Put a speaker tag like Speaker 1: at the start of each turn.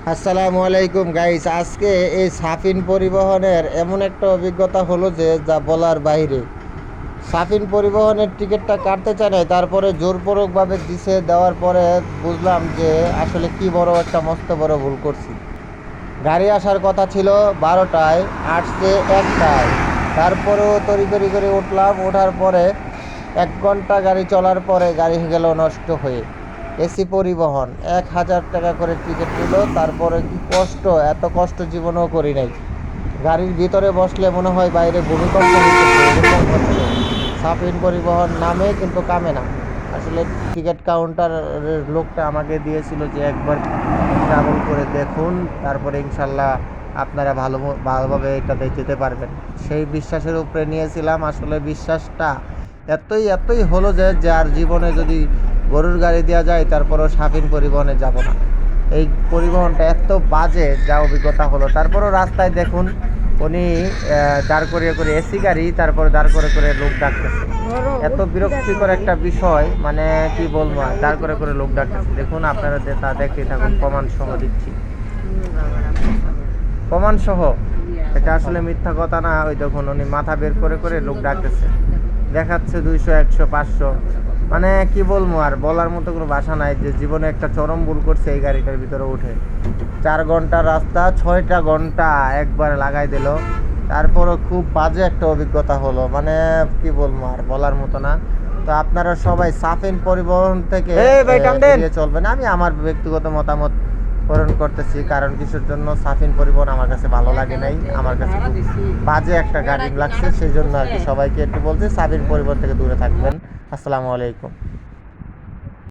Speaker 1: আসসালামু আলাইকুম গাইস। আজকে এই সাফিন পরিবহনের এমন একটা অভিজ্ঞতা হলো যে যা বলার বাইরে। সাফিন পরিবহনের টিকিটটা কাটতে চায় নাই, তারপরে জোরপূর্বকভাবে দিছে, দেওয়ার পরে বুঝলাম যে আসলে কি বড় একটা মস্ত বড় ভুল করছি। গাড়ি আসার কথা ছিল 12টায়, আসছে 1টায়। তারপরেও তড়িঘড়ি করে উঠলাম, ওঠার পরে 1 ঘন্টা গাড়ি চলার পরে গাড়ি গেল নষ্ট হয়ে। এসি পরিবহন 1000 টাকা করে টিকিট নিল। তারপরে কি কষ্ট, এত কষ্ট জীবনেও করি নাই। গাড়ির ভিতরে বসলে মনে হয় বাইরে ভূমিকম্প হইতেছে, এরকম হচ্ছে। সাফিন পরিবহন নামে কিন্তু কামে না। আসলে টিকিট কাউন্টারের লোকটা আমাকে দিয়েছিল যে একবার ট্রাভেল করে দেখুন, তারপরে ইনশাল্লাহ আপনারা ভালোভাবে এটাতে যেতে পারবেন। সেই বিশ্বাসের উপরে নিয়েছিলাম। আসলে বিশ্বাসটা এতই হলো যে যার জীবনে যদি গরুর গাড়ি দেওয়া যায় তারপরেও সাফিন পরিবহনে যাব না। এই পরিবহনটা এত বাজে, যা অভিজ্ঞতা হলো। তারপরও রাস্তায় দেখুন উনি দাঁড় করিয়ে করে এসি গাড়ি, তারপরে দাঁড় করে লোক ডাকতেছে। এত বিরক্তিকর একটা বিষয়, মানে কি বলবো, দাঁড় করে লোক ডাকতেছে। দেখুন আপনারা তা দেখতে থাকুন, প্রমাণ সহ দিচ্ছি, প্রমাণ সহ। এটা আসলে মিথ্যা কথা না। ওই দেখুন উনি মাথা বের করে লোক ডাকতেছে, দেখাচ্ছে 200, 100, 500। মানে কি বলবো, আর বলার মতো কোনো ভাষা নাই। যে জীবনে একটা চরম ভুল করছে এই গাড়িটার ভিতরে উঠে। 4 ঘন্টার রাস্তা 6টা ঘন্টা একবার লাগাই দিল। তারপরও খুব বাজে একটা অভিজ্ঞতা হলো, মানে কি বলবো, আর বলার মতো না। তো আপনারা সবাই সাফিন পরিবহন থেকে এড়িয়ে চলবেন। আমি আমার ব্যক্তিগত মতামত পূরণ করতেছি, কারণ কিসের জন্য সাফিন পরিবহন আমার কাছে ভালো লাগে নাই, আমার কাছে খুব বাজে একটা গাড়ি লাগছে। সেই জন্য আর কি সবাইকে একটু বলছি সাফিন পরিবহন থেকে দূরে থাকবেন। আসসালামু আলাইকুম।